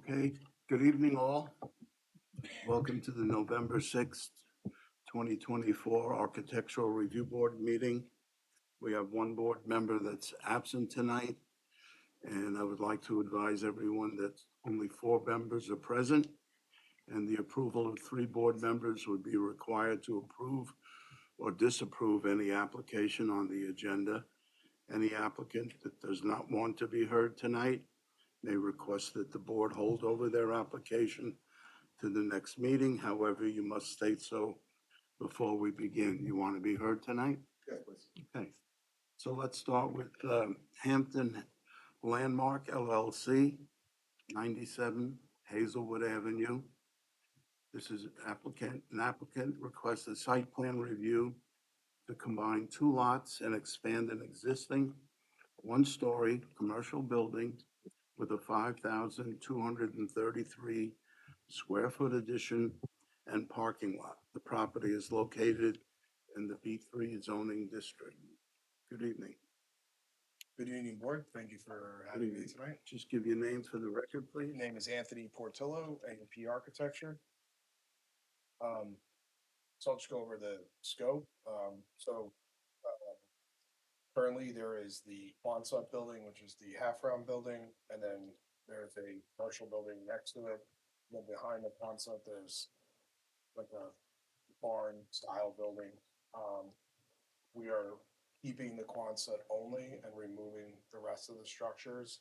Okay, good evening all. Welcome to the November 6th, 2024 Architectural Review Board meeting. We have one board member that's absent tonight, and I would like to advise everyone that only 4 members are present, and the approval of 3 board members would be required to approve or disapprove any application on the agenda. Any applicant that does not want to be heard tonight may request that the board hold over their application to the next meeting. However, you must state so before we begin. You want to be heard tonight? Yes, please. Okay. So let's start with Hampton Landmark LLC, 97 Hazelwood Avenue. This is an applicant requests a site plan review to combine 2 lots and expand an existing 1-story commercial building with a 5,233 square foot addition and parking lot. The property is located in the B3 zoning district. Good evening. Good evening, board. Thank you for Good having me evening. tonight. Just give your name for the record, please. Name is Anthony Portillo, A&P Architecture. So I'll just go over the scope. Currently there is the Quonset building, which is the half-round building, and then there's a commercial building next to it. And then behind the Quonset, there's like a barn-style building. We are keeping the Quonset only and removing the rest of the structures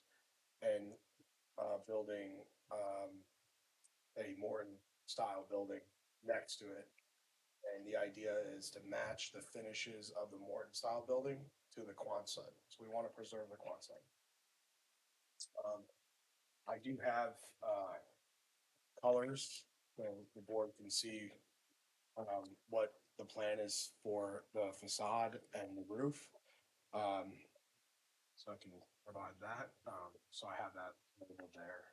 and building a modern style building next to it. And the idea is to match the finishes of the modern style building to the Quonset. So we want to preserve the Quonset. I do have colors so the board can see what the plan is for the facade and the roof. So I can provide that. So I have that labeled there.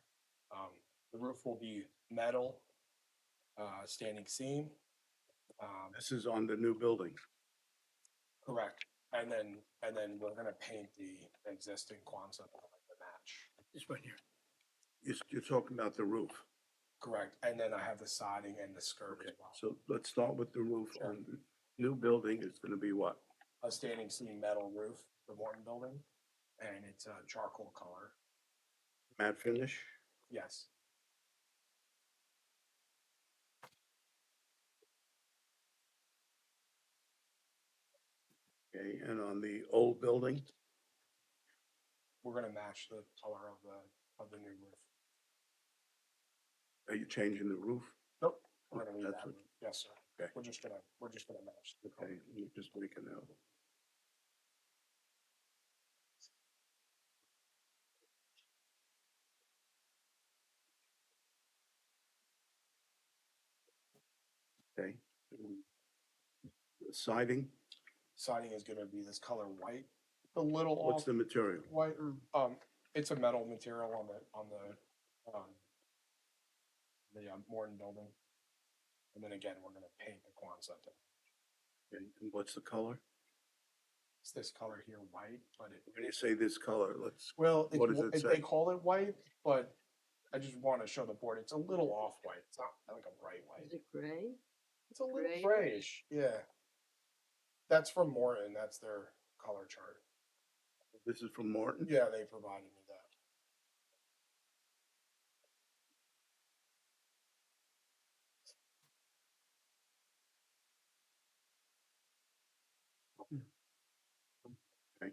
The roof will be metal, standing seam. This is on the new building. Correct. And then we're gonna paint the existing Quonset to match. This right here. You're talking about the roof. Correct. And then I have the siding and the skirt as well. So let's start with the roof. Sure. On the new building is going to be what? A standing seam metal roof, the Morton building, and it's a charcoal color. Matte finish? Yes. Okay, and on the old building? We're gonna match the color of the new roof. Are you changing the roof? Nope. We're gonna leave That's that. what- Roof. Yes, sir. Okay. We're just gonna match. The color. Okay, you just make a note. Okay. The siding, Siding is gonna be this color white, a little what's off the material? white. It's a metal material on the Morton building. And then again, we're gonna paint the Quonset. Okay, and what's the color? It's this color here, white, but When you say this color, well, what does it say? they call it white, but I just want to show the board it's a little off white. It's not like a bright white. Is it gray? It's a little gray? grayish. Yeah. That's from Morton. That's their color chart. This is from Morton? Yeah, they provided me that. Okay.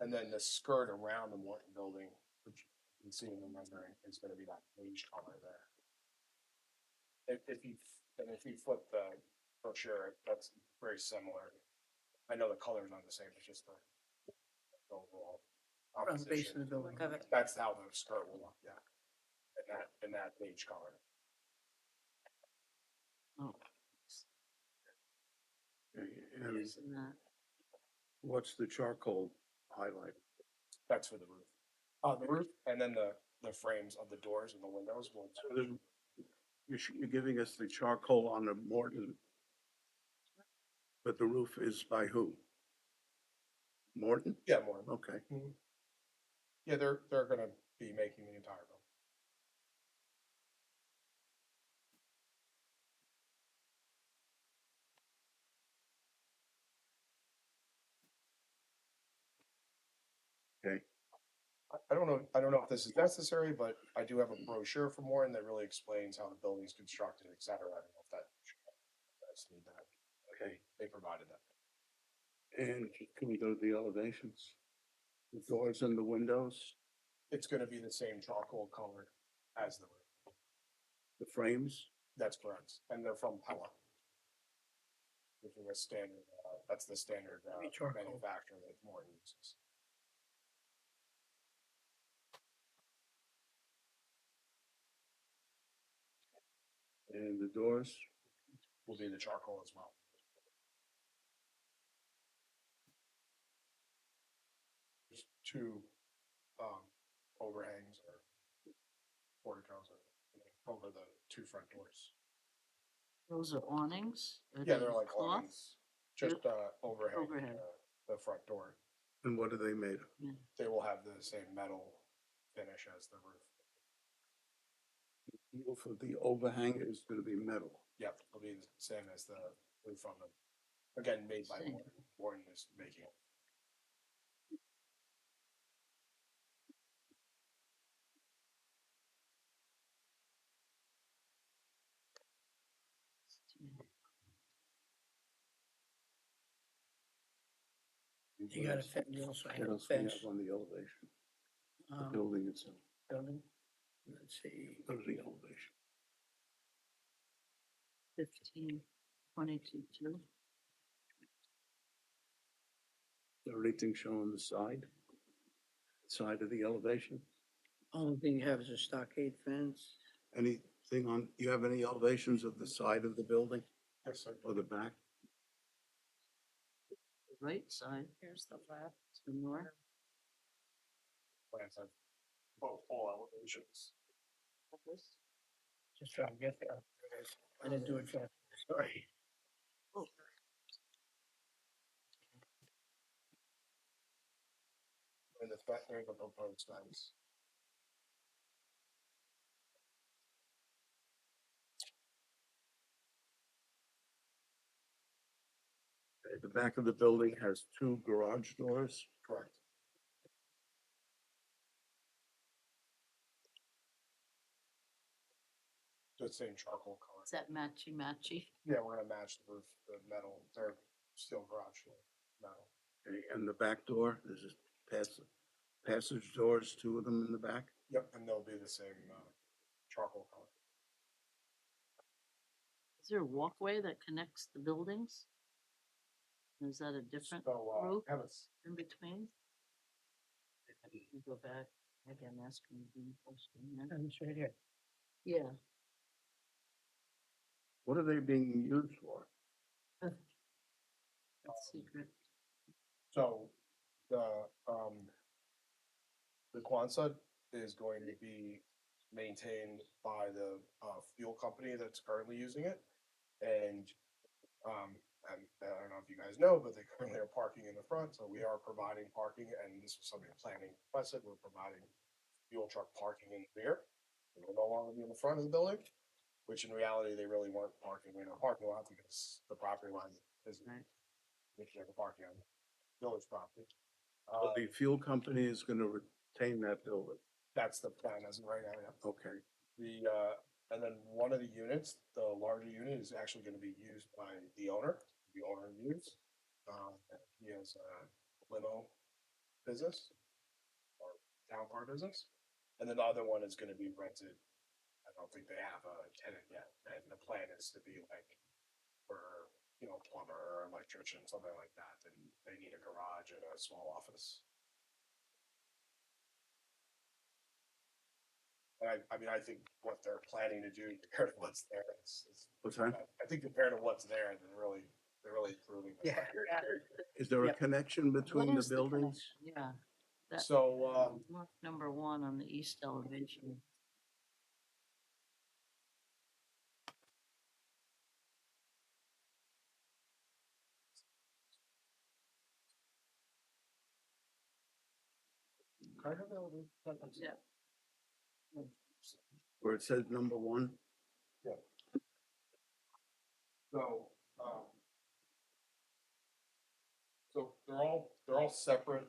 And then the skirt around the Morton building, which you can see in the rendering, is going to be that beige color there. If you flip the brochure, that's very similar. I know the color's not the same, it's just the overall On the base of composition. the building. That's how the skirt will look, yeah. In that beige color. Oh, Okay, and isn't that? what's the charcoal highlight? That's for the roof. The roof and then the frames of the doors and the windows will. So you're giving us the charcoal on the Morton, but the roof is by who? Morton? Yeah, more. Okay, Yeah, they're gonna be making the entire building. Okay, I don't know, if this is necessary, but I do have a brochure from Warren that really explains how the building's constructed, et cetera. I don't know if that. I just need that. okay. They provided that. And can we go to the elevations? The doors and the windows, It's gonna be the same charcoal color as the roof. the frames? That's correct. And they're from Pella. Which is a standard, that's the standard, manufacturer that Morton uses. And the doors? Will be the charcoal as well. There's two, overhangs or porticos over the two front doors. Those are awnings? Are Yeah, they they're like cloth? awnings, just, overhang, Overhang. the front door. And what are they made of? They will have the same metal finish as the roof. Roof of the overhang is gonna be metal. Yep, it'll be the same as the roof on them. Again, made by Same. Warren. Warren is making it. You got a fence, you also have What a else we fence, have on the elevation? The um, building itself, building. Let's see, go to the elevation. 15, 22, 2. Is there anything showing the side of the elevation? only thing you have is a stockade fence. Anything on, you have any elevations of the side of the building Yes, sir. or the back? The right side. Here's the left. The north. Plans have both all elevations. Just trying to get there. I didn't do it fast, sorry. And the back, there's the proposed fence. The back of the building has two garage doors. Correct. The same charcoal color. Is that matchy? Yeah, we're gonna match the roof, the metal, or steel garage door, metal. Okay, and the back door, there's just passage doors, two of them in the back. Yep, and they'll be the same, charcoal color. Is there a walkway that connects the buildings? Is that a different So, roof have a, in between? You go back, again, ask me the question. And it's right here. Yeah. What are they being used for? That's secret. so, the Quonset is going to be maintained by the, fuel company that's currently using it. And, and I don't know if you guys know, but they currently are parking in the front, so we are providing parking, and this was something planning requested, we're providing fuel truck parking in the rear. It will no longer be in the front of the building, which in reality, they really weren't parking in a parking lot because the property line is, Right. we can't have parking on village property. The fuel company is gonna retain that building. That's the plan as of right now, yeah. Okay, And then one of the units, the larger unit is actually gonna be used by the owner, use. He has a limo business or town car business. And then the other one is gonna be rented. I don't think they have a tenant yet, and the plan is to be like for, plumber or electrician, something like that, and they need a garage and a small office. And I mean, I think what they're planning to do compared to what's there is. what's that? I think compared to what's there, they're really improving. the Yeah. plan. Is there a Yep. connection What between the is the buildings? connection? Yeah. That So, mark number 1 on the east elevation. kind of, Yeah. Where it says number 1? so, so they're all separate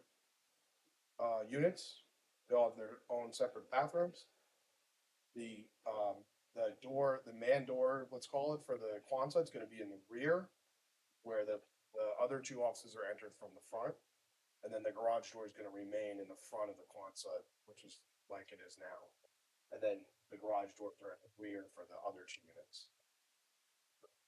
units. They all have their own separate bathrooms. The door, the man door, let's call it, for the Quonset is gonna be in the rear, where the other two offices are entered from the front. And then the garage door is gonna remain in the front of the Quonset, which is like it is now. And then the garage doors are at the rear for the other two units.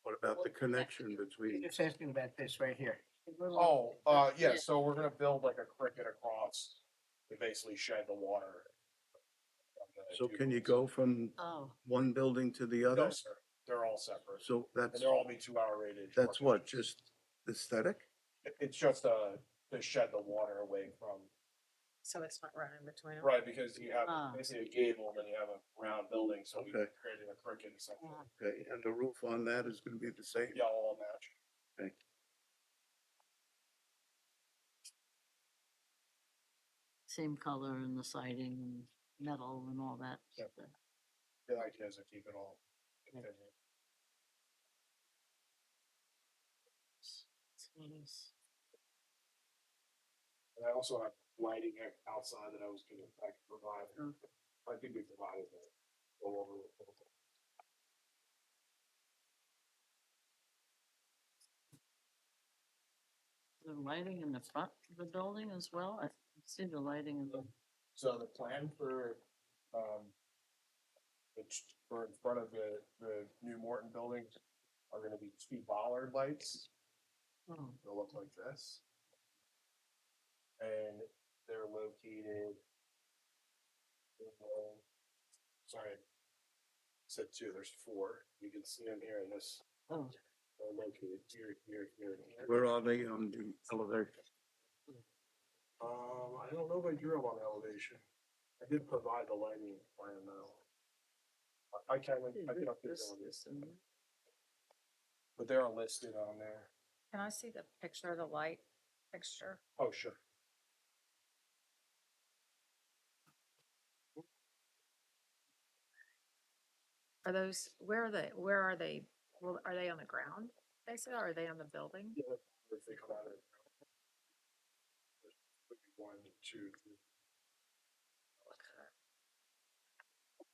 What about the connection between, Just asking about this right here. Oh, yeah, so we're gonna build like a cricket across to basically shed the water. from the so two can you rooms. go from Oh, one building to the No, other? sir, they're all separate, So and they'll all be 2-hour rated. that's what, just aesthetic? It's just, to shed the water away from, So it's not running between them? right, because you have Ah. basically a gable, and then you have a round building, so we Okay. created a cricket essentially. Okay, and the roof on that is gonna be the same? Yeah, all match. Okay. same color and the siding and metal and all that. Yep. stuff. The idea is to keep it all continued. So it's- And I also have lighting outside that I can provide. Oh. I think we provided that all over. The lighting in the front of the building as well? I see the lighting in the, So the plan for, for in front of the new Morton building are gonna be 2 bollard lights. oh, They'll look like this. And they're located. Sorry. Said 2, there's 4. You can see them here in this. oh, They're located here, here, here, and here. Where are they on the elevation? I don't know if I drew them on the elevation. I did provide the lighting plan though. I can update this, them, this and that. but they're listed on there. Can I see the picture of the light fixture? Oh, sure. Are those, where are they? Well, are they on the ground, basically, or are they on the building? Yeah, if they come out of. Could be 1, 2, 3.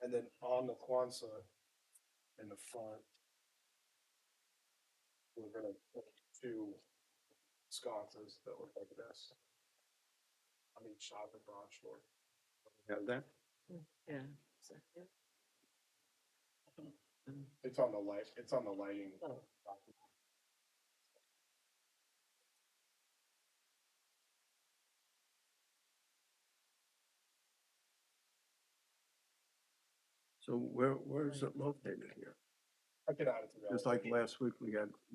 And then on the Quonset in the front. We're gonna put 2 sconces that look like this. On each side of the garage door. Have that? Yeah. is that it? It's on the lighting. Oh. So where's it located here? I can add it to that. Just like last week,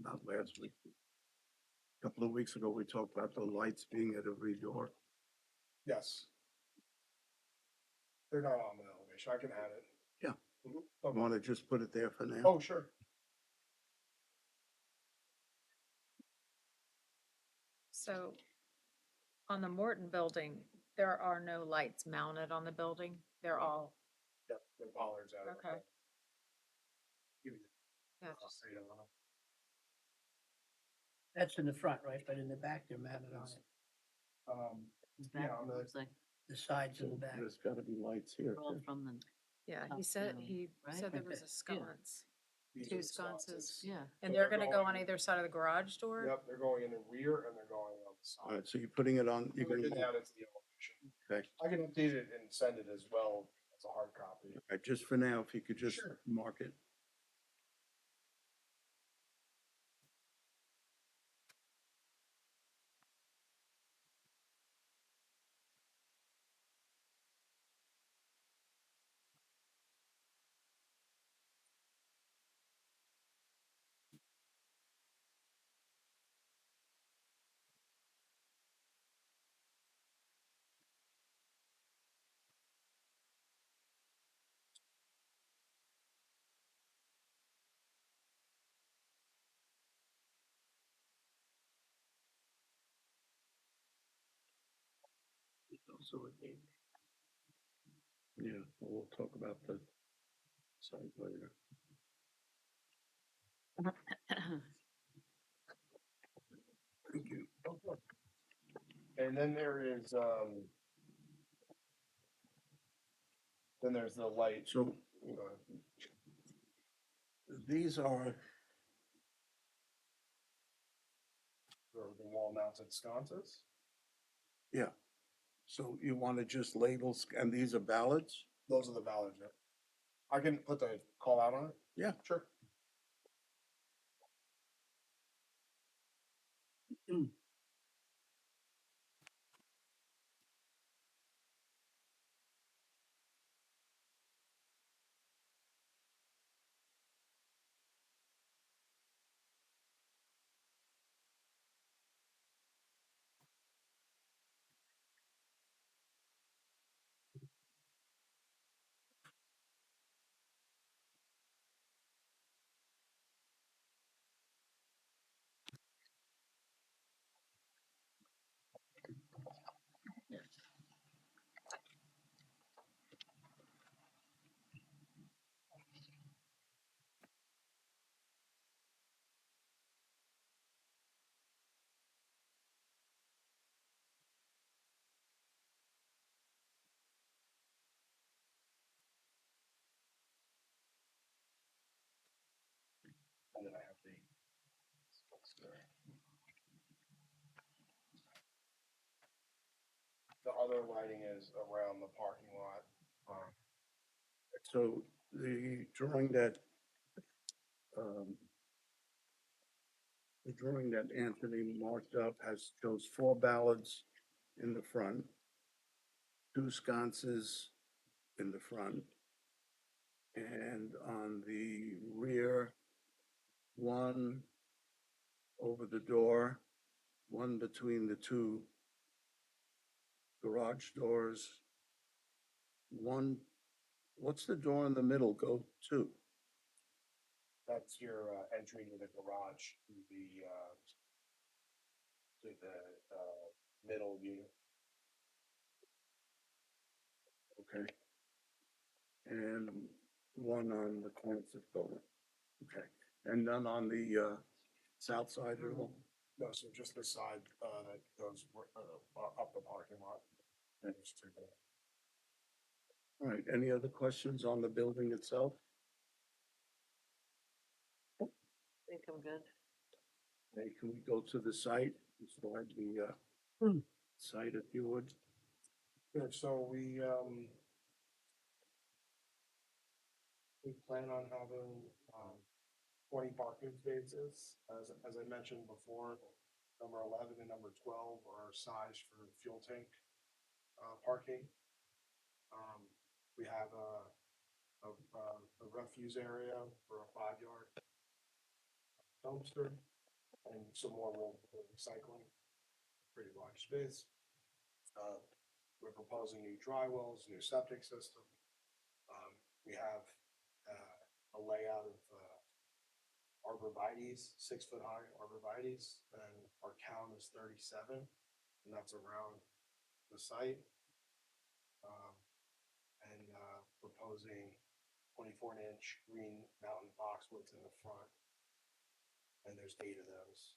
not last week. A couple of weeks ago, we talked about the lights being at every door. Yes. They're not on the elevation, I can add it. Yeah. Mhm. I Okay. want to just put it there for now. Oh, sure. So on the Morton building, there are no lights mounted on the building? They're all, Yep, the bollards out of it. Okay. Give me yeah, the just- data on them. That's in the front, right? But in the back, they're mounted on it. Is Yeah, that- on the- looks like The sides and the back. There's gotta be lights here. they're all too. from the, yeah, Top he said, down, he right? said there Like was that, a sconce. These Two are the sconces. yeah. And So they're they're gonna go on going- either side of the garage door? Yep, they're going in the rear and they're going on the All side. right, so you're putting it on, you're We gonna, can add it to the elevation. okay. I can update it and send it as well as a hard copy. All right, just for now, if you could just Sure. mark it. Also a date. Yeah, we'll talk about the site later. Thank you. And then there is, Then there's the light, So uh, these are, the wall mounted sconces. yeah. So you want to just labels, and these are ballots? Those are the ballards, yeah. I can put the call out on it? Yeah. Sure. And then I have the other lighting is around the parking lot. So the drawing that, um, the drawing that Anthony marked up shows 4 ballots in the front, 2 sconces in the front, and on the rear, 1 over the door, 1 between the 2 garage doors, 1, what's the door in the middle go to? That's your entry to the garage, to the middle unit. Okay. And 1 on the corner of the building. Okay, and none on the south side at all? No, so just the side that goes up the parking lot. And there's 2 there. All right, any other questions on the building itself? I think I'm good. Okay, can we go to the site, describe the site if you would? Good, so we plan on having 20 parking spaces. As I mentioned before, number 11 and number 12 are sized for fuel tank parking. We have a refuse area for a 5-yard dumpster and some more room for recycling. Pretty large space. We're proposing new dry wells, new septic system. We have a layout of arborvitae's, 6-foot high arborvitae's, and our count is 37, and that's around the site. And proposing 24-inch green mountain boxwoods in the front, and there's 8 of those.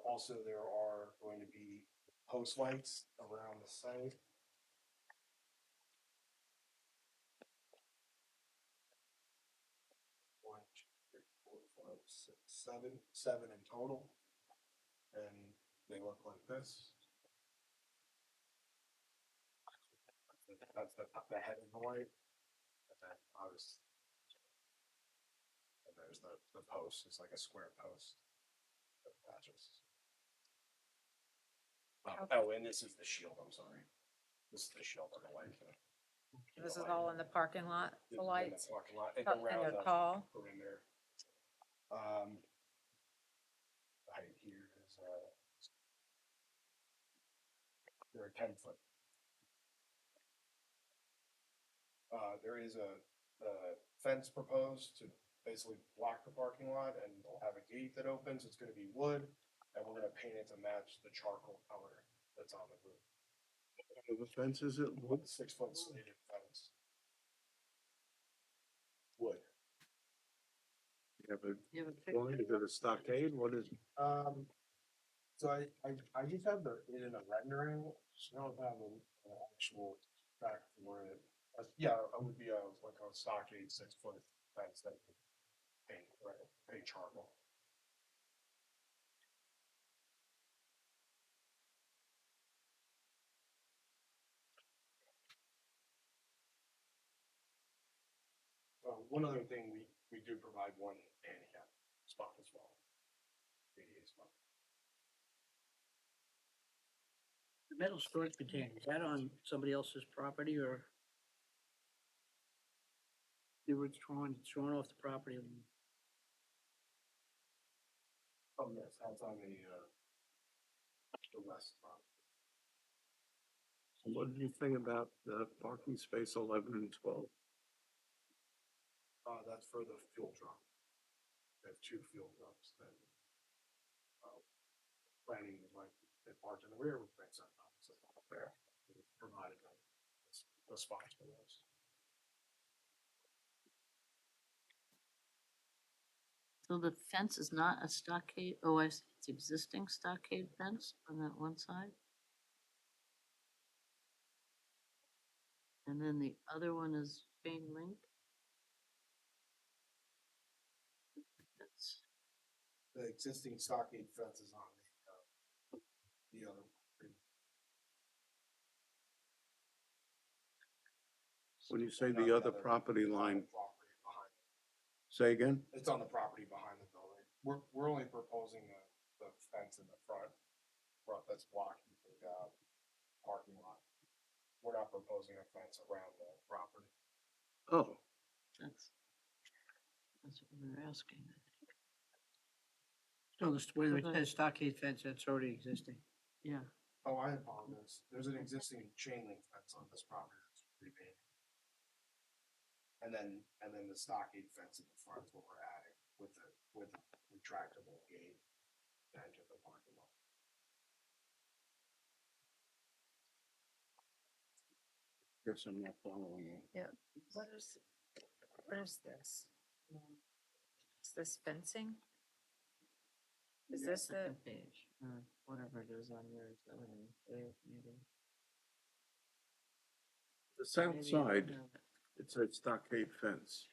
Also, there are going to be post lights around the site. 1, 2, 3, 4, 5, 6, 7 in total, and they look like this. That's the head of the light, and then and there's the post. It's like a square post that attaches. Oh, and this is the shield. I'm sorry. This is the shield on the light. This is all in the parking lot, This is in the lights, parking lot. It's and around they're the tall. perimeter. The height here is they're 10 foot. There is a fence proposed to basically block the parking lot, and we'll have a gate that opens. It's gonna be wood, and we're gonna paint it to match the charcoal color that's on the roof. The fence is it wood? 6-foot slated fence. Wood. You have a, You have a drawing? picture? Is it a stockade? What is it? So I just have it in a rendering, so I don't have an actual fact for it. Yeah, it would be like a stockade 6 foot fence that would paint, right, paint charcoal. One other thing, we do provide one handicap spot as well. ADA spot. The metal storage container, is that on somebody else's property or? They were thrown off the property. Oh, yes, that's on the west front. What did you think about the parking space 11 and 12? That's for the fuel truck. They have 2 fuel trucks that. Planning is like, they parked in the rear with things up there. Provided the spots for those. So the fence is not a stockade, oh, I see, it's existing stockade fence on that one side? And then the other one is chain link? That's, The existing stockade fence is on the other. When you say the other property line, Property behind. say again? It's on the property behind the building. We're only proposing the fence in the front that's blocking the parking lot. We're not proposing a fence around the property. Oh, that's what we were asking. So where it Okay. says stockade fence, that's already existing. Yeah, Oh, I apologize. There's an existing chain link fence on this property that's repainted. And then the stockade fence in the front is what we're adding with the retractable gate to enter the parking lot. guess I'm not following you. What is this? Is this fencing? Is this the, second page, or whatever it is on yours, I don't know, maybe. The south Maybe I don't side, have it. it's a stockade fence.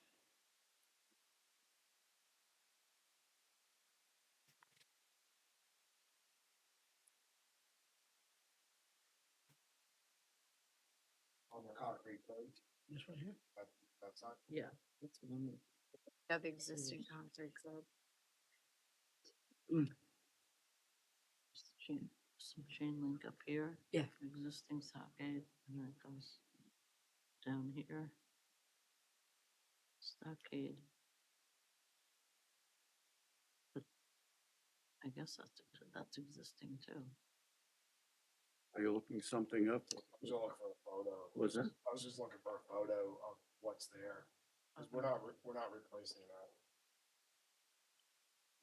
On the concrete plate, This one here? that's not. Yeah, that's what I'm. yeah, the existing concrete club? Some chain link up here. Yeah. Existing stockade, and then it goes down here. Stockade. But I guess that's existing too. Are you looking something up? I was looking for a photo. Was it? I was just looking for a photo of what's there. 'Cause we're not replacing that.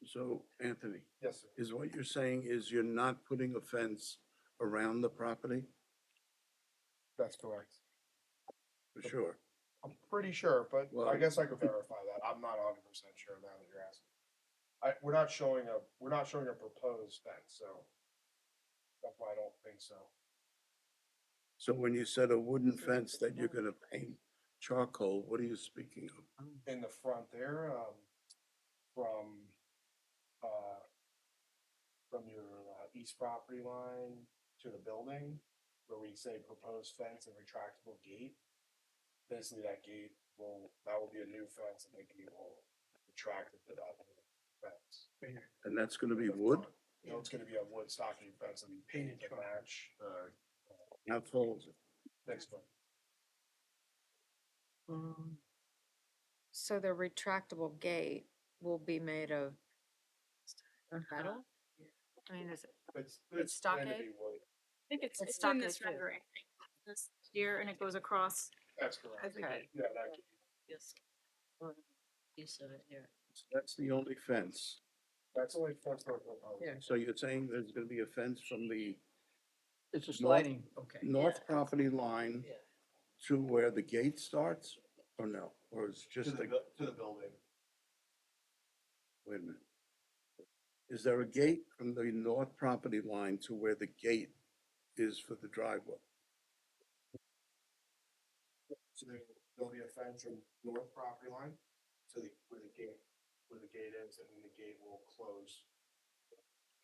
So, Anthony, Yes, sir. is what you're saying is you're not putting a fence around the property? That's correct. For sure. I'm pretty sure, but I Well- guess I could verify that. I'm not 100% sure now that you're asking. We're not showing a proposed fence, so that's why I don't think so. So when you said a wooden fence that you're gonna paint charcoal, what are you speaking of? In the front there, from, from your east property line to the building, where we say proposed fence and retractable gate. Basically, that will be a new fence, and the gate will retract it to that new fence. And that's gonna be wood? You know, it's gonna be a wood stocking fence and be painted to match the How tall is it? next one. So the retractable gate will be made of metal? I mean, is it, It's It's planned to stockade? be wood. I think it's It's in this stockade too. rendering. This here, and it goes across. That's correct. Okay. Yeah, that, Yes. Piece of it here. That's the only fence. that's only fence for proposed. Here. So you're saying there's gonna be a fence from the It's a sliding, okay. north property line Yeah. to where the gate starts, or no? Or it's To just the, a, to the building. wait a minute. Is there a gate from the north property line to where the gate is for the driveway? So there'll be a fence from north property line to where the gate is, and then the gate will close.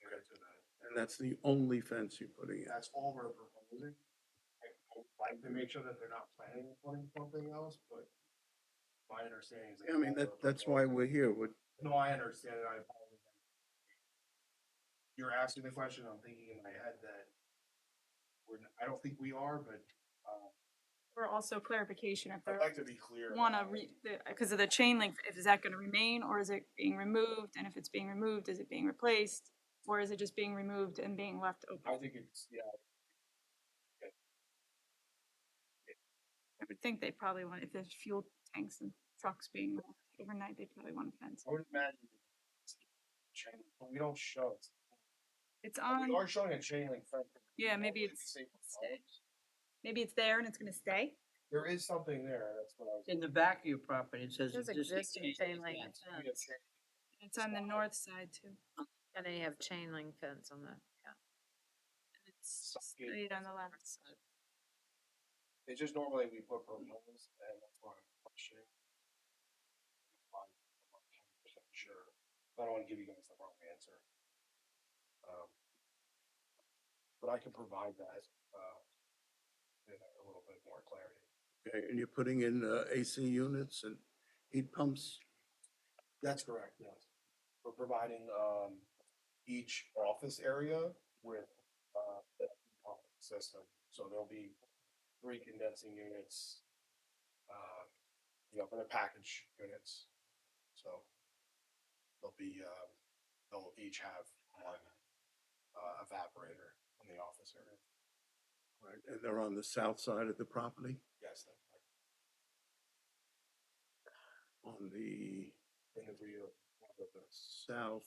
Right to that. And that's the only fence you're putting in? That's all we're proposing. I'd like to make sure that they're not planning on putting something else, but my understanding is. I mean, that's why we're here. No, I understand it. I apologize. You're asking the question, I'm thinking in my head that I don't think we are, but, Or also clarification if I'd they're like to be clear. wanna because of the chain link, is that gonna remain or is it being removed? And if it's being removed, is it being replaced? Or is it just being removed and being left I open? think it's, yeah, I would think they probably want, if there's fuel tanks and trucks being moved overnight, they probably want a fence. I would imagine. It's chain link, but we don't show it. It's on, We are showing a chain link fence. yeah, maybe it's there and it's gonna stay. There is something there, that's what I was. In the back of your property, it says There's existing chain link fence. fence, It's on the north side too. and then you have chain link fence on the, yeah. And it's straight on the left side. It's just normally we put promos, and that's why I'm questioning. I'm not 100% sure, I don't wanna give you guys the wrong answer. But I can provide that, in a little bit more clarity. Okay, and you're putting in AC units and heat pumps? That's correct, yes. We're providing, each office area with, the pump system, so there'll be 3 condensing units. For the package units, so they'll be, they'll each have one, evaporator in the office area. Right, and they're on the south side of the property, Yes, that's right. on the In the rear of the southwest.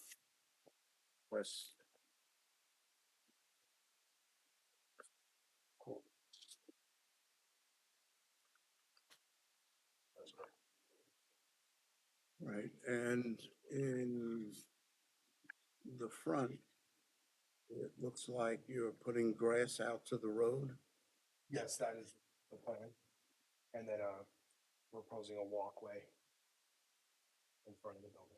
corner. that's right. Right, and in the front, it looks like you're putting grass out to the road. Yes, that is the plan. And then, we're proposing a walkway in front of the building.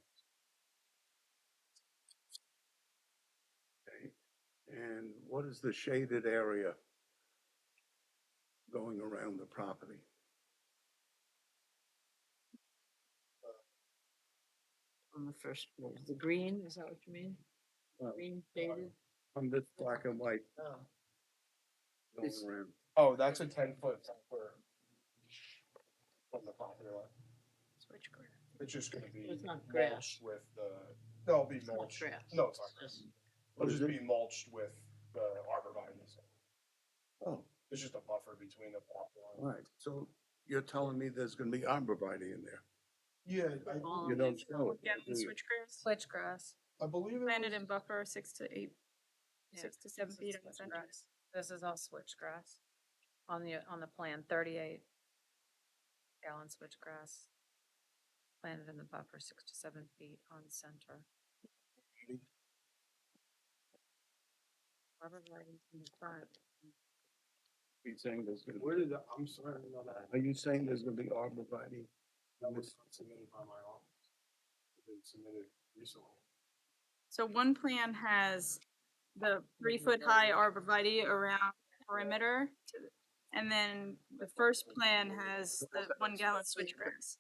Okay, and what is the shaded area going around the property? On the first page, the green, is that what you mean? Green shaded? On this black and white Oh. going This- around. Oh, that's a 10-foot buffer from the property line. Switch grass. It's just gonna be It's not grass. mulched with no, it'll be It's not mulched. grass. No, it's not grass. Just- It'll What is just it? be mulched with the arborvitae. Oh, There's just a buffer between the property all line. right, so you're telling me there's gonna be arborvitae in there? Yeah, All You of don't these- show it, Yeah, do you? switchgrass. Switchgrass. I believe it Planted was- in buffer 6 to 8, Yeah, 6 to 7 this feet is in the center. switchgrass. This is all switchgrass on the plan, 38 gallon switchgrass. Planted in the buffer 6 to 7 feet on center. Arborvitae's in the front. Are you saying there's gonna, Where did I'm sorry, I didn't know that. are you saying there's gonna be arborvitae? That was submitted by my office. It's been submitted recently. So one plan has the 3-foot high arborvitae around the perimeter. And then the first plan has the 1 gallon switchgrass.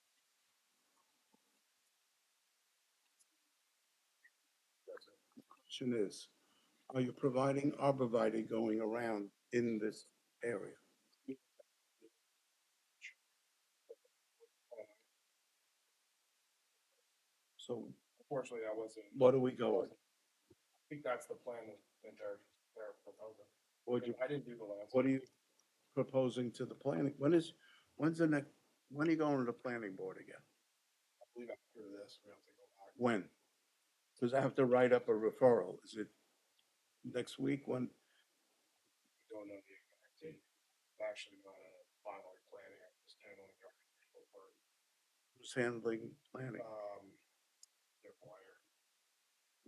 Question is, are you providing arborvitae going around in this area? So Unfortunately, that wasn't. what are we going? I think that's the plan that they're proposing. What you, I didn't do the last. what are you proposing to the planning? When's the next, when are you going to the planning board again? I believe after this, we have to go back. When? Because I have to write up a referral. Is it next week? When? We don't know the exact date. I'm actually not a final planning, I'm just handling the architectural part. Who's handling planning? Their lawyer.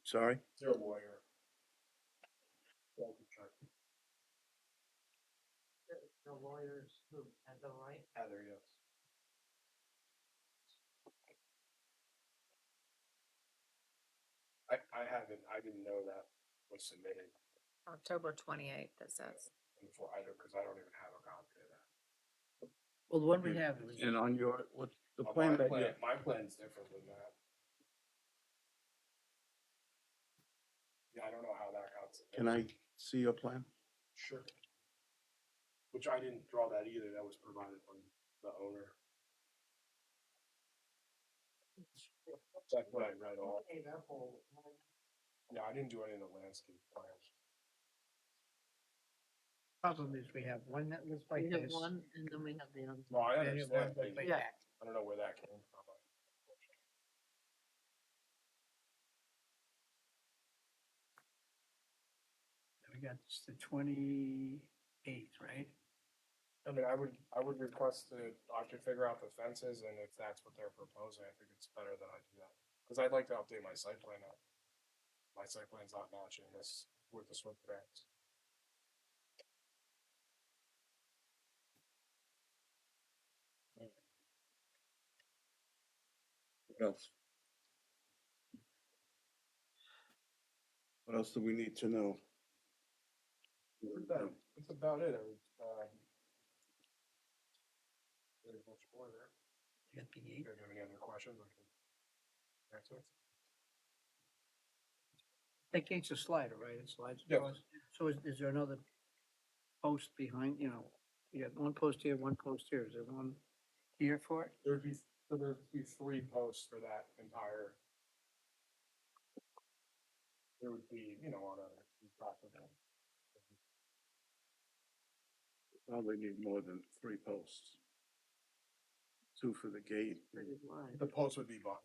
Sorry? They're a lawyer. The lawyers who had the right. Heather, yes. I didn't know that was submitted October 28th, it says. before because I don't even have a copy of that. Well, the one we have is. And on your, what, the Oh, plan that you, my plan's different than that. Yeah, I don't know how that got submitted. can I see your plan? Sure. Which I didn't draw that either, that was provided from the owner. That's what I read off. Yeah, I didn't do any of the landscape plans. Problem is, we have one that looks like We have this. one and then we have the other. No, I and we have one understand, that looks like Yeah. that. I don't know where that came from. We got this the 28th, right? I mean, I would request that I could figure out the fences, and if that's what they're proposing, I think it's better that I do that. Cause I'd like to update my site plan now. My site plan's not matching this with the SWIP grants. What else? What else do we need to know? That's about it. There's much more there. You got the You 8th. guys have any other questions? I can answer. That gate's a slider, right? It slides Yeah. across. So is there another post behind, you know, you got one post here, one post here. Is there one here for it? There'd be 3 posts for that entire. There would be, on a top of that. Probably need more than 3 posts. 2 for the gate. Pretty wide. The post would be behind,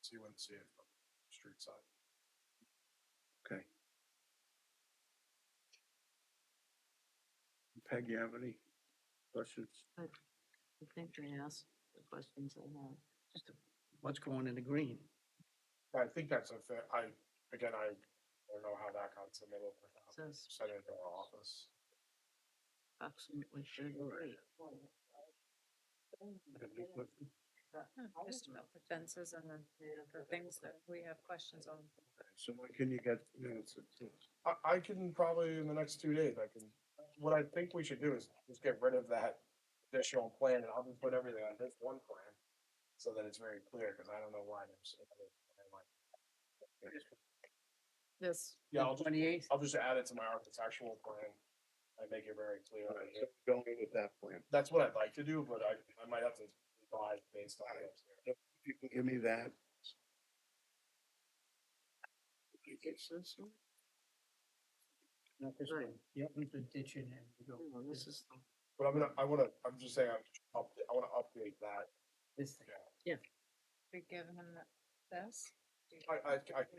so you wouldn't see it from the street side. Okay. Peg, you have any questions? I think they asked the questions I have. Just what's going in the green? I think that's a fair, I don't know how that got submitted. Says Sent it to our office. approximately 30 Just about the fences and the things that we have questions on. So when can you get the answer to? I can probably in the next 2 days, what I think we should do is just get rid of that additional plan and I'll just put everything on this one plan. So that it's very clear, cause I don't know why there's. This, Yeah, 28th? I'll just add it to my architectural plan and make it very clear. Going with that plan. That's what I'd like to do, but I might have to revise based on it. If you can give me that. It's this one? Not this Right. one. Yep, with the ditch in there. We go. No, this is the. But I'm just saying, I wanna update that. This thing. we give him this. I We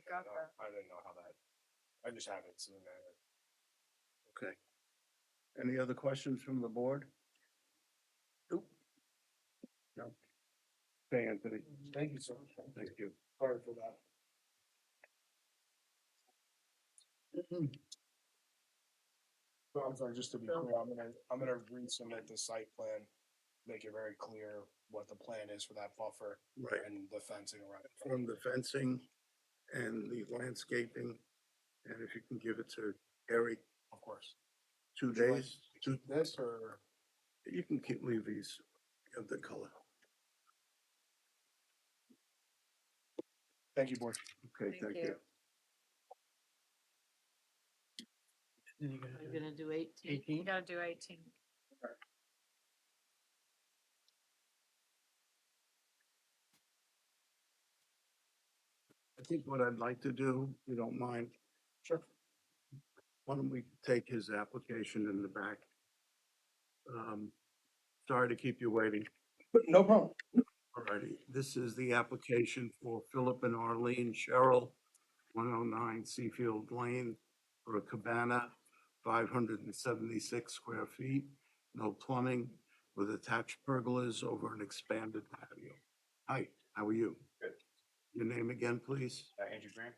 got that. I didn't know how that, I just haven't seen that. Okay. Any other questions from the board? Nope. No. Okay, Anthony, Thank you, sir. thank you. Sorry for that. So I'm sorry, just to be clear, I'm gonna resubmit the site plan, make it very clear what the plan is for that buffer Right, and the fencing around it. from the fencing and the landscaping, and if you can give it to Eric, Of course. 2 Would you like days, to keep this or? you can leave these of the color. Thank you, board. Okay, thank you. Then you're Are you gonna gonna do 18? You 18? gotta do 18. I think what I'd like to do, if you don't mind, Sure. why don't we take his application in the back? Sorry to keep you waiting. No problem. Alrighty, this is the application for Philip and Arlene Sherrill, 109 Seafield Lane, for a cabana, 576 square feet, no plumbing, with attached pergolas over an expanded patio. Hi, how are you? Good. Your name again, please? Andrew Graham.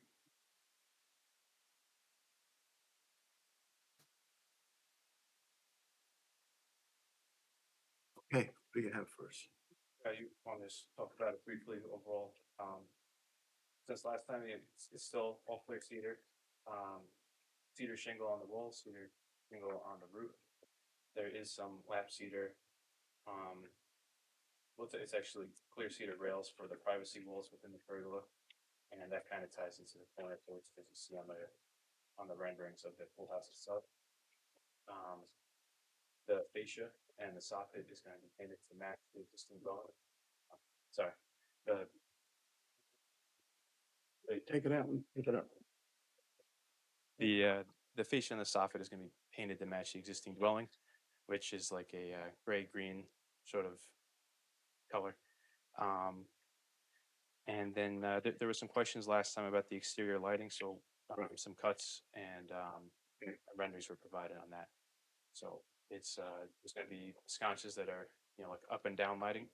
What do you have first? You want to just talk about it briefly overall. Since last time, it's still all clear cedar. Cedar shingle on the walls, cedar shingle on the roof. There is some lap cedar. It's actually clear cedar rails for the privacy walls within the pergola. And that kind of ties into the corner porch that you see on the renderings of the pool house itself. The fascia and the soffit is going to be painted to match the existing dwelling. Sorry, the Take it out and pick it up. the fascia and the soffit is going to be painted to match the existing dwelling, which is like a gray green sort of color. And then there were some questions last time about the exterior lighting, so some cuts and renderings were provided on that. So it's there's going to be sconces that are like up and down lighting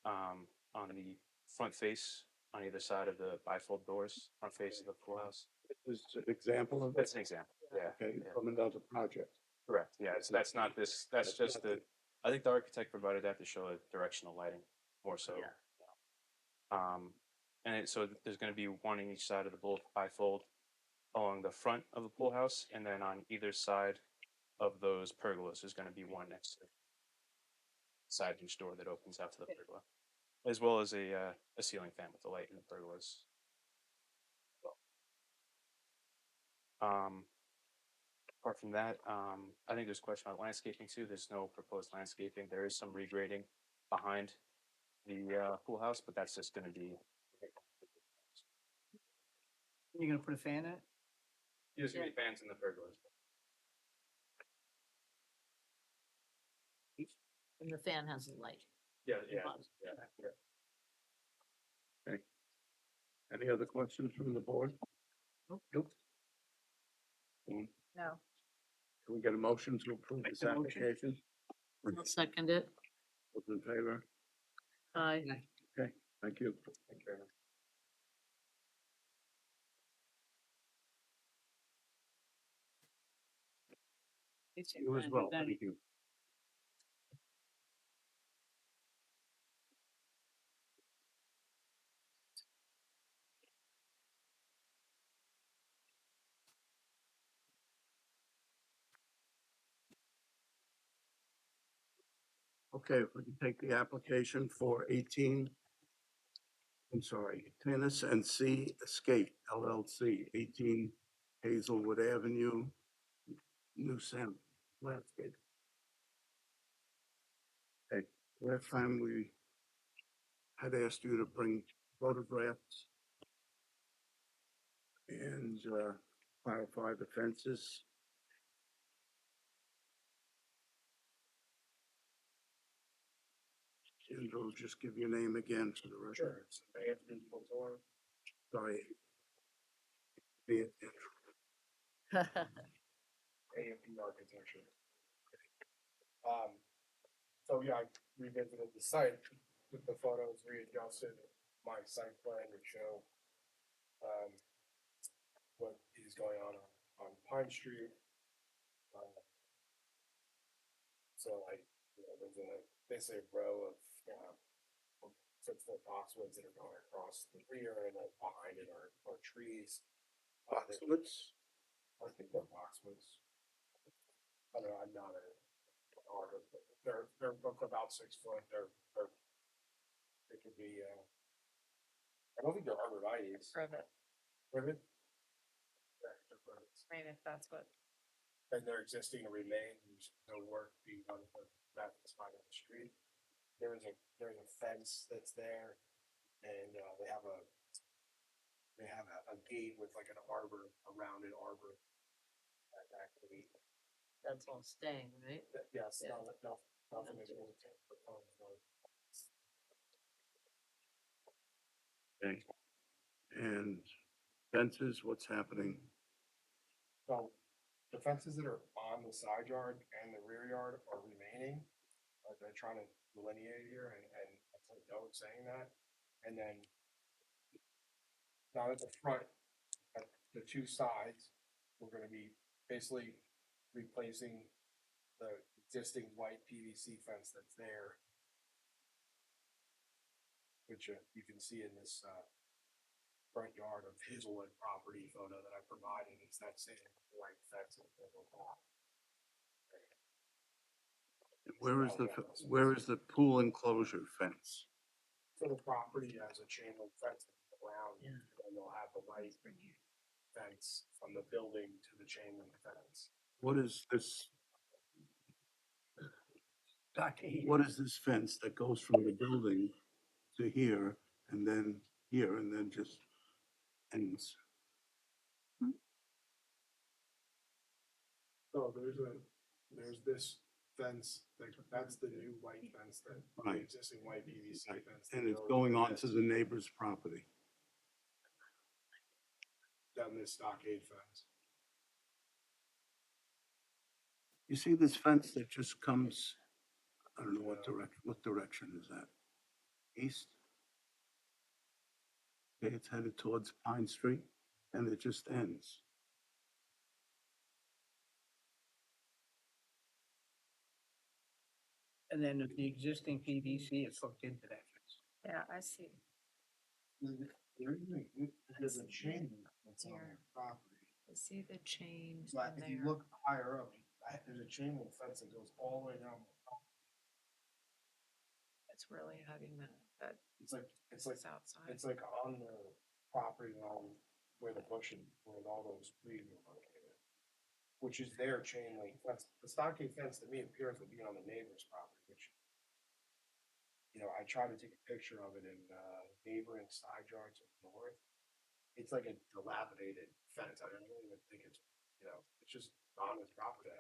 on the front face on either side of the bifold doors, front face of the pool house. This is an example of That's this. an example. Yeah. Okay, yeah. from another project. Correct. Yeah. So that's not this. That's That's just not the. I think the architect provided that to show a directional lighting more so. Yeah. So there's going to be one on each side of the bifold along the front of the pool house, and then on either side of those pergolas, there's going to be one next to the side hinge door that opens out to the pergola, as well as a ceiling fan with the light in the pergolas. Apart from that, I think there's a question about landscaping too. There's no proposed landscaping. There is some regrading behind the pool house, but that's just going to be. You're gonna put a fan in it? There's going to be fans in the pergolas. And the fan has a light. Yeah, yeah, Bottom. yeah. Any other questions from the board? Nope. Can No. we get a motion to approve Make this the motion. application? I'll second it. Those in favor? Aye. Okay, thank you. Thank you very much. You as well, thank you. Okay, if we can take the application for 18, I'm sorry, Tennis and Sea Escape LLC, 18 Hazelwood Avenue, New Salem, landscape. Okay, last time we had asked you to bring photographs and clarify the fences. And we'll just give your name again for the record. Sure, it's Anthony Couture, Sorry. Be it- AMP Architecture. So yeah, I revisited the site, took the photos, readjusted my site plan to show what is going on Pine Street. So there's basically a row of 6-foot boxwoods that are going across the rear, and then behind it are trees. Boxwoods? I think they're boxwoods. I don't know, I'm not an artist, but they're about 6 foot. They could be. I don't think they're arborvitaes. Privet. Privet? Yeah, they're privets. I mean, if that's what. And they're existing to remain. There's no work being done for that side of the street. There's a fence that's there, and they have a gate with like an arbor, a rounded arbor. Actually, That's all staying, right? yes, Yeah. nothing is really proposed. Okay. And fences, what's happening? So the fences that are on the side yard and the rear yard are remaining. They're trying to delineate here, and I put a note saying that. And then now at the front, at the two sides, we're gonna be basically replacing the existing white PVC fence that's there which you can see in this, front yard of Hazelwood property photo that I provided, it's that same white fence. Where is the pool enclosure fence? So the property has a chain link fence around, Yeah. and then they'll have the white fence from the building to the chain link fence. What is this, Stockade. what is this fence that goes from the building to here and then here and then just ends? So there's this fence, that's the new white fence that, the Right. existing white PVC fence. that And it's goes going like on to this, the neighbor's property. Down this stockade fence. You see this fence that just comes, I don't know what direction is that? East? Okay, it's headed towards Pine Street and it just ends. And then the existing PVC is hooked into that fence. Yeah, I see. There's a chain that's on Here. their property. I see the chain So in if you there. look higher up, there's a chain link fence that goes all the way down. It's really hugging that It's like, it's outside. it's like on the property line where the bush and where all those trees are located. Which is their chain link fence. The stockade fence to me appears to be on the neighbor's property, which. You know, I tried to take a picture of it in neighboring side yards of north. It's like a dilapidated fence. I don't even think it's, you know, it's just on his property.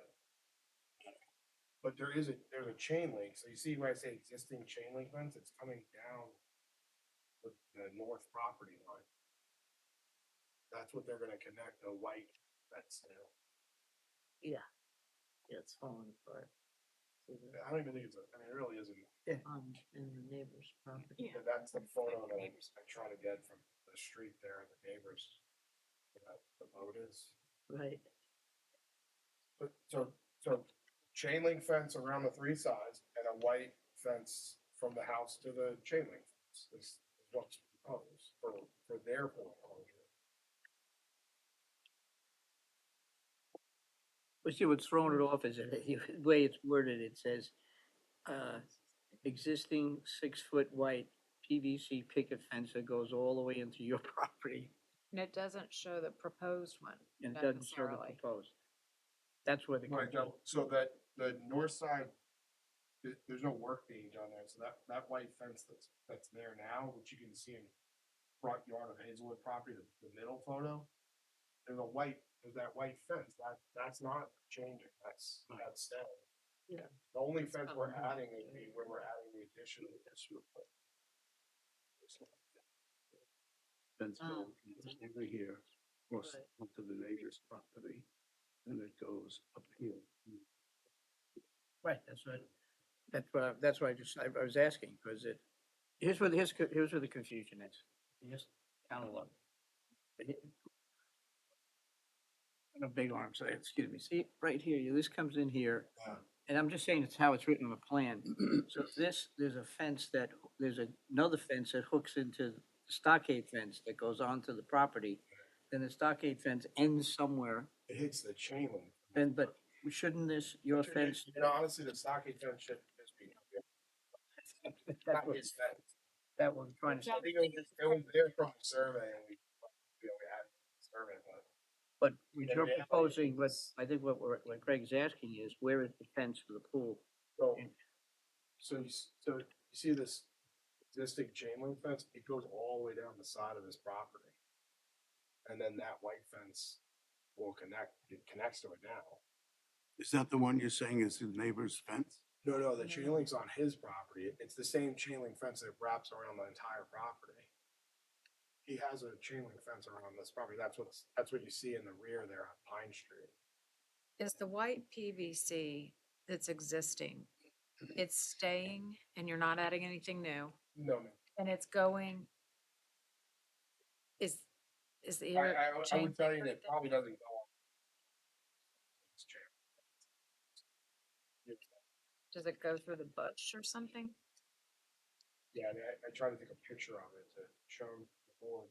But there's a chain link. So you see where I say existing chain link fence, it's coming down the north property line. That's what they're gonna connect the white fence to. Yeah, it's falling apart. So the I don't even think I mean, it really isn't. pond in the neighbor's property. But that's the photo that I try to get from the street there and the neighbors. The boat is. Right. But so chain link fence around the three sides and a white fence from the house to the chain link fence is what's proposed for their foreclosure. But see, what's throwing it off is the way it's worded, it says, existing 6-foot white PVC picket fence that goes all the way into your property. And it doesn't show the proposed one And it doesn't show the necessarily. proposed. That's where the. Right, so that the north side, there's no work being done there, so that white fence that's there now, which you can see in front yard of Hazelwood property, the middle photo. There's that white fence, that's not changing, that's staying. Yeah. The only fence we're coming adding would be when we're adding the addition. Fence Oh. goes over here, across Right. onto the neighbor's property, and it goes up here. Right, that's why I was asking, because here's where the confusion is. Just count along. A big arm, so excuse me, see, right here, this comes in here, Yeah. and I'm just saying it's how it's written on the plan. So there's a fence there's another fence that hooks into the stockade fence that goes onto the property. Then the stockade fence ends somewhere, It hits the chain link. but shouldn't your fence? You know, honestly, the stockade fence should just be. That's Not what, his fence. that was trying to I say. think it was there from a survey and we had a survey, but. But what Yeah, you're reality proposing, is- I think what Craig's asking is, where is the fence for the pool? So, And- so you see this existing chain link fence, it goes all the way down the side of this property. And then that white fence it connects to it now. Is that the one you're saying is the neighbor's fence? No, the chain link's on his property. It's the same chain link fence that wraps around the entire property. He has a chain link fence around this property. That's what you see in the rear there on Pine Street. Is the white PVC that's existing, it's staying and you're not adding anything new, No, no. and it's going, is the air? I chain would tell you link that it probably doesn't go on. This chain. Does it go through the bush or something? Yeah, and I tried to take a picture of it to show the board.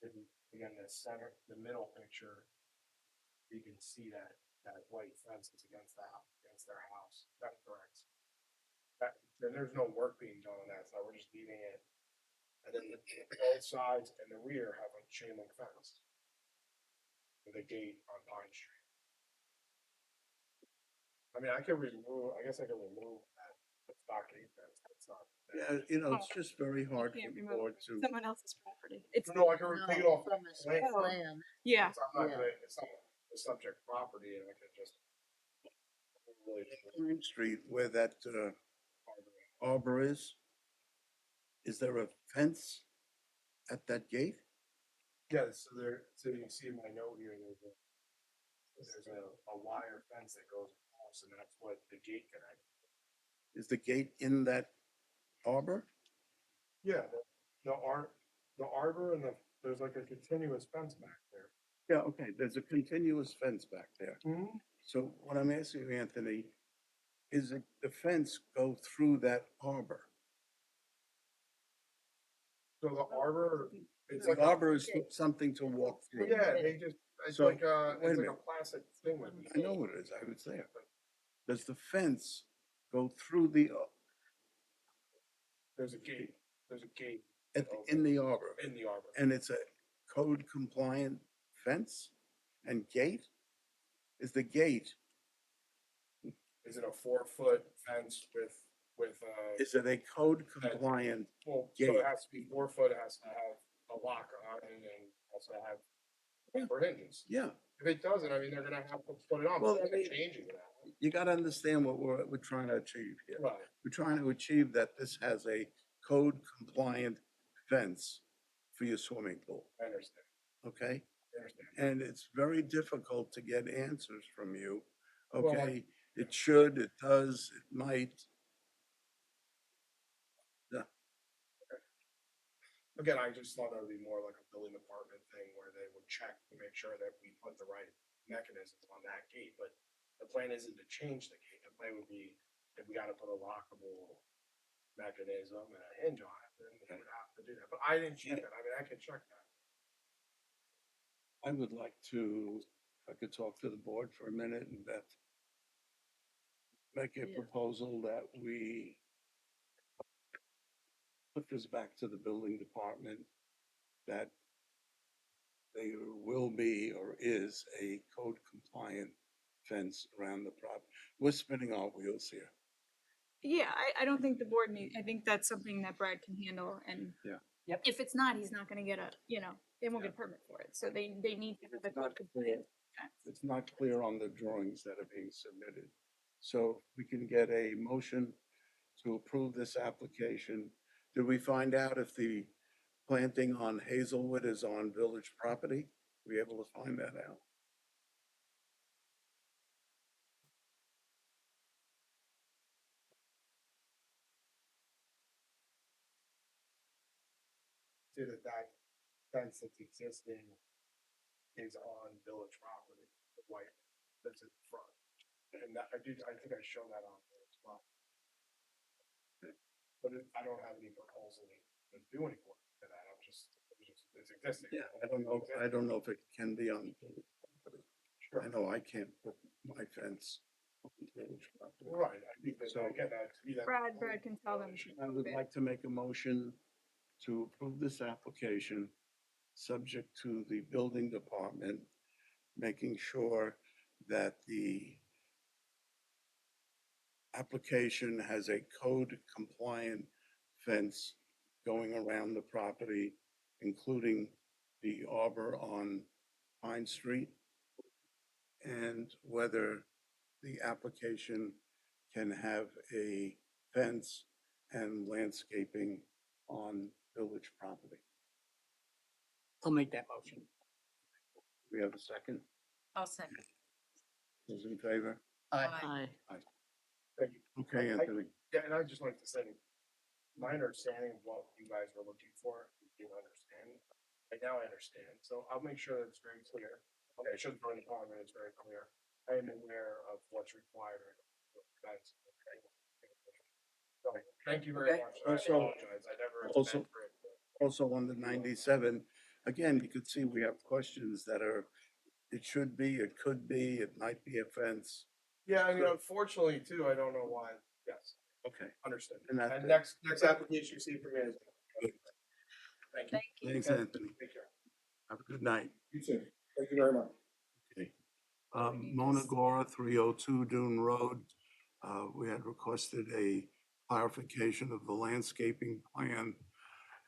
And again, the center, the middle picture, you can see that white fence is against against their house. That's correct. Then there's no work being done on that, so we're just leaving it. And then both sides and the rear have a chain link fence. With a gate on Pine Street. I mean, I guess I can remove that stockade fence. That's not. Yeah, it's just very hard for Can't the remove board to, someone else's property. It's, No, I can take it No, off. from his Plan. plan. yeah, It's not a subject property and I can just. Really. Pine Street where that arbor is there a fence at that gate? Yeah, so you see in my note here, there's a wire fence that goes across and that's what the gate connects. Is the gate in that arbor? Yeah, the arbor and there's like a continuous fence back there. Yeah, okay, there's a continuous fence back there. Mm-hmm. So what I'm asking you, Anthony, is the fence go through that arbor? So the arbor, it's The like. arbor is something to walk through. Yeah, they just, it's So, like wait a it's like a minute. plastic thing with. I know what it is, I was there. Does the fence go through the, There's a gate, in the arbor? in the arbor. And it's a code compliant fence and gate? Is the gate, Is it a 4-foot fence with, is it a code compliant? well, so Gate. it has to be 4 foot, it has to have a lock on it and also have for hinges. Yeah, If it doesn't, I mean, they're gonna have to put it on, Well, but I they're mean- changing that. you gotta understand what we're trying to achieve here. Right, We're trying to achieve that this has a code compliant fence for your swimming pool, I understand, okay? I understand. And it's very difficult to get answers from you. Well, Okay, it should, it does, it might. Again, I just thought that would be more like a building department thing where they would check to make sure that we put the right mechanisms on that gate, but the plan isn't to change the gate. The plan would be if we gotta put a lockable mechanism and a hinge on it, then we would have to do that. But I didn't check that. I mean, I can check that. I would like to, if I could talk to the board for a minute and that make a Yeah. proposal that we put this back to the building department, that there will be or is a code compliant fence around the property. We're spinning our wheels here. yeah, I don't think the board I think that's something that Brad can handle and. Yeah. Yep. If it's not, he's not gonna get they won't Yeah. get a permit for it, so they need to have a It's not code compliant fence. It's not clear on the drawings that are being submitted. So we can get a motion to approve this application. Did we find out if the planting on Hazelwood is on village property? Were we able to find that out? See that fence that's existing is on village property, the white that's in front. And I think I showed that on there as well. But I don't have any proposal to do any work to that. It's existing. Yeah, I don't know if it can be on village property. I know I can't put my fence on village property. Right, I think that, So- again, to me, that. Brad can tell them. I would like to make a motion to approve this application, subject to the building department making sure that the application has a code compliant fence going around the property, including the arbor on Pine Street, and whether the application can have a fence and landscaping on village property. I'll make that motion. We have a second? I'll second. Those in favor? Aye. Thank you. Okay, Anthony. Yeah, and I'd just like to say, my understanding of what you guys were looking for, you didn't understand. And now I understand, so I'll make sure that it's very clear. Okay, I shouldn't throw any comment, it's very clear. I am aware of what's required. That's okay. So, thank you very Okay. much. I Also- apologize. I never also- meant for it to- Also on the 97, again, you could see we have questions that are, it should be, it could be, it might be a fence. Yeah, I mean, unfortunately too, I don't know why. Yes, Okay. understood. And that's And it. next application you see from me is. Thank you. Thank you. Thanks, Anthony. Take care. Have a good night. You too. Thank you very much. Okay. Mona Gora, 302 Dune Road. We had requested a clarification of the landscaping plan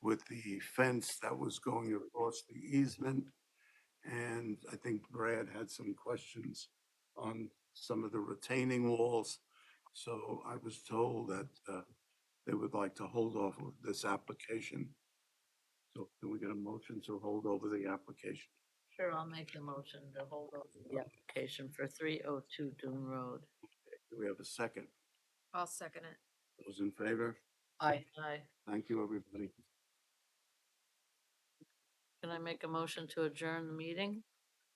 with the fence that was going across the easement. And I think Brad had some questions on some of the retaining walls. So I was told that they would like to hold off with this application. So can we get a motion to hold over the application? Sure, I'll make the motion to hold over the application for 302 Dune Road. Do we have a second? I'll second it. Those in favor? Aye. Thank you, everybody. Can I make a motion to adjourn the meeting?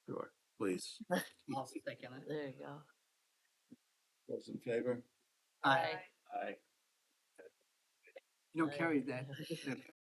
Sure, please. I'll second it. There you go. Those in favor? Aye. Aye. You know, Carrie, that